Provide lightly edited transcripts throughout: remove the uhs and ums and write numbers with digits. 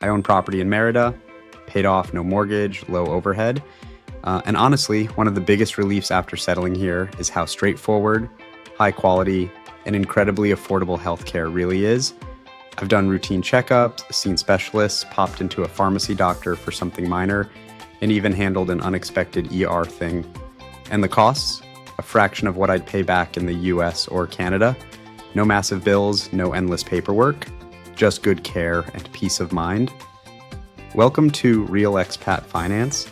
I own property in Merida, paid off, no mortgage, low overhead. And honestly, one of the biggest reliefs after settling here is how straightforward, high quality, and incredibly affordable healthcare really is. I've done routine checkups, seen specialists, popped into a pharmacy doctor for something minor, and even handled an unexpected ER thing. And the costs? A fraction of what I'd pay back in the US or Canada. No massive bills, no endless paperwork, just good care and peace of mind. Welcome to Real Expat Finance.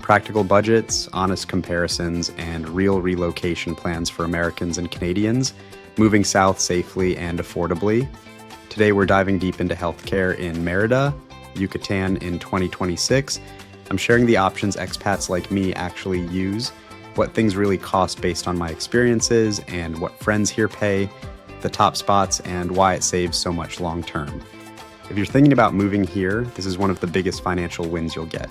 Practical budgets, honest comparisons, and real relocation plans for Americans and Canadians moving south safely and affordably. Today we're diving deep into healthcare in Merida, Yucatan in 2026. I'm sharing the options expats like me actually use, what things really cost based on my experiences, and what friends here pay, the top spots, and why it saves so much long term. If you're thinking about moving here, this is one of the biggest financial wins you'll get.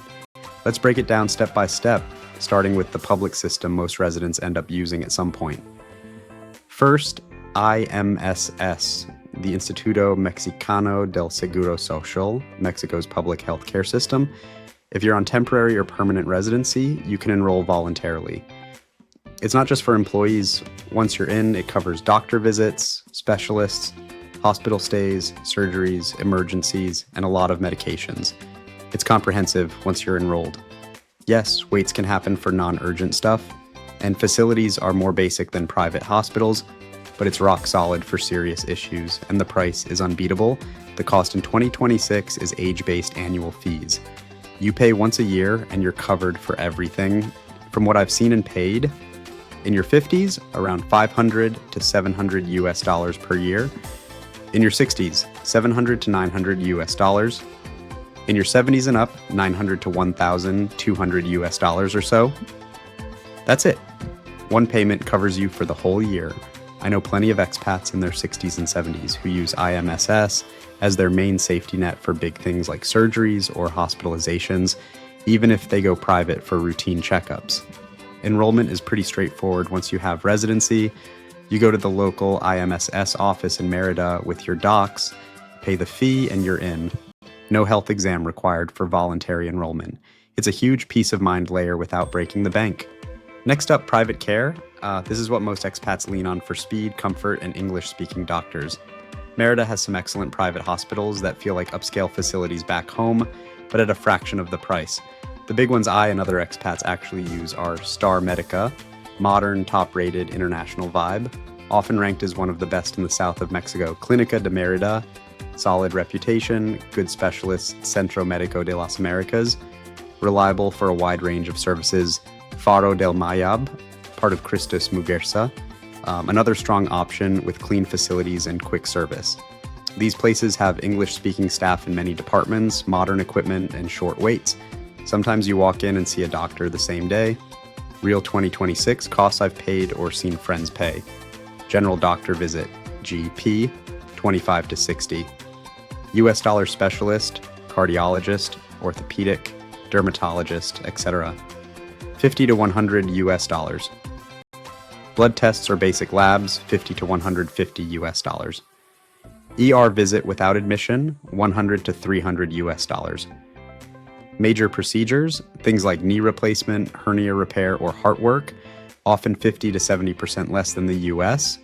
Let's break it down step by step, starting with the public system most residents end up using at some point. First, IMSS, the Instituto Mexicano del Seguro Social, Mexico's public health care system. If you're on temporary or permanent residency, you can enroll voluntarily. It's not just for employees. Once you're in, it covers doctor visits, specialists, hospital stays, surgeries, emergencies, and a lot of medications. It's comprehensive once you're enrolled. Yes, waits can happen for non-urgent stuff, and facilities are more basic than private hospitals, but it's rock solid for serious issues, and the price is unbeatable. The cost in 2026 is age-based annual fees. You pay once a year, and you're covered for everything. From what I've seen and paid, in your 50s, around $500 to $700 US per year. In your 60s, $700 to $900 US. In your 70s and up, $900 to $1,200 US or so. That's it. One payment covers you for the whole year. I know plenty of expats in their 60s and 70s who use IMSS as their main safety net for big things like surgeries or hospitalizations, even if they go private for routine checkups. Enrollment is pretty straightforward once you have residency. You go to the local IMSS office in Merida with your docs, pay the fee, and you're in. No health exam required for voluntary enrollment. It's a huge peace of mind layer without breaking the bank. Next up, private care. This is what most expats lean on for speed, comfort, and English-speaking doctors. Merida has some excellent private hospitals that feel like upscale facilities back home, but at a fraction of the price. The big ones I and other expats actually use are Star Medica, modern, top-rated, international vibe, often ranked as one of the best in the south of Mexico. Clínica de Merida, solid reputation, good specialists, Centro Médico de las Americas, reliable for a wide range of services. Faro del Mayab, part of Christus Muguerza, another strong option with clean facilities and quick service. These places have English-speaking staff in many departments, modern equipment, and short waits. Sometimes you walk in and see a doctor the same day. Real 2026 costs I've paid or seen friends pay. General doctor visit, GP, 25 to 60. US dollar specialist, cardiologist, orthopedic, dermatologist, etc. 50 to 100 US dollars. Blood tests or basic labs, 50 to 150 US dollars. ER visit without admission, 100 to 300 US dollars. Major procedures, things like knee replacement, hernia repair, or heart work, often 50 to 70% less than the US.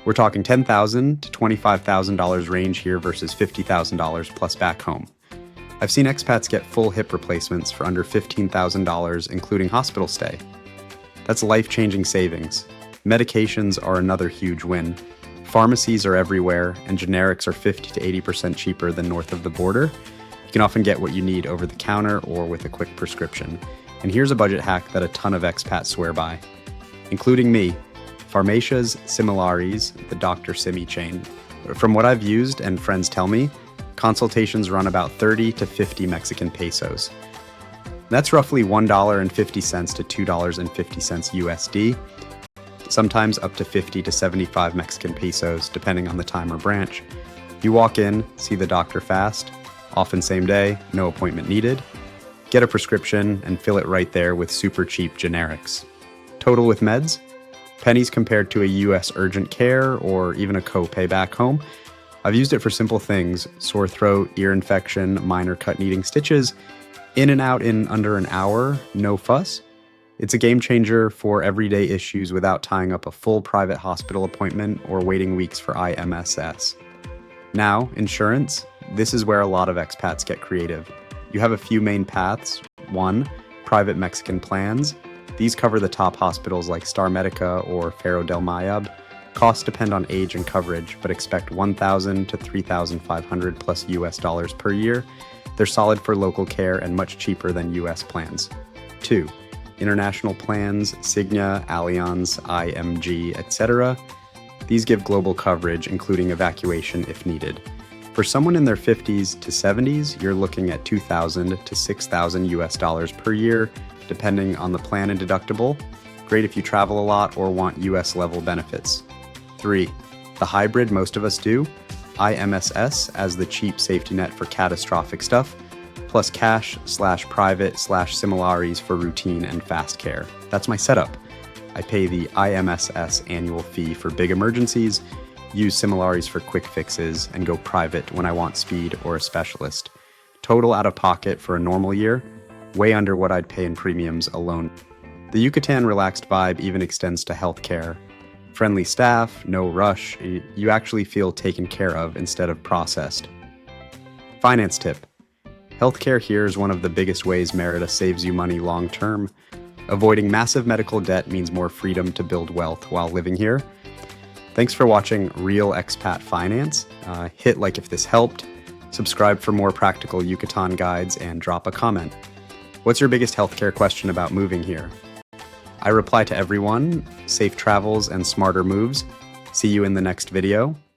We're talking $10,000 to $25,000 range here versus $50,000 plus back home. I've seen expats get full hip replacements for under $15,000, including hospital stay. That's life-changing savings. Medications are another huge win. Pharmacies are everywhere, and generics are 50 to 80% cheaper than north of the border. You can often get what you need over the counter or with a quick prescription. And here's a budget hack that a ton of expats swear by, including me. Farmacias Similares, the Dr. Simi chain. From what I've used and friends tell me, consultations run about 30 to 50 Mexican pesos. That's roughly $1.50 to $2.50 USD, sometimes up to 50 to 75 Mexican pesos, depending on the time or branch. You walk in, see the doctor fast, often same day, no appointment needed, get a prescription, and fill it right there with super cheap generics. Total with meds? Pennies compared to a US urgent care or even a copay back home. I've used it for simple things: sore throat, ear infection, minor cut needing stitches, in and out in under an hour, no fuss. It's a game changer for everyday issues without tying up a full private hospital appointment or waiting weeks for IMSS. Now, insurance. This is where a lot of expats get creative. You have a few main paths. 1. Private Mexican plans. These cover the top hospitals like Star Medica or Ferro del Mayab. Costs depend on age and coverage, but expect $1,000 to $3,500 plus US dollars per year. They're solid for local care and much cheaper than US plans. 2. International plans, Cigna, Allianz, IMG, etc. These give global coverage, including evacuation if needed. For someone in their 50s to 70s, you're looking at $2,000 to $6,000 US dollars per year, depending on the plan and deductible. Great if you travel a lot or want US level benefits. 3. The hybrid most of us do. IMSS as the cheap safety net for catastrophic stuff, plus cash/private/similares for routine and fast care. That's my setup. I pay the IMSS annual fee for big emergencies, use similares for quick fixes, and go private when I want speed or a specialist. Total out of pocket for a normal year, way under what I'd pay in premiums alone. The Yucatan relaxed vibe even extends to healthcare. Friendly staff, no rush, you actually feel taken care of instead of processed. Finance tip. Healthcare here is one of the biggest ways Merida saves you money long term. Avoiding massive medical debt means more freedom to build wealth while living here. Thanks for watching Real Expat Finance. Hit like if this helped, subscribe for more practical Yucatan guides, and drop a comment. What's your biggest healthcare question about moving here? I reply to everyone. Safe travels and smarter moves. See you in the next video.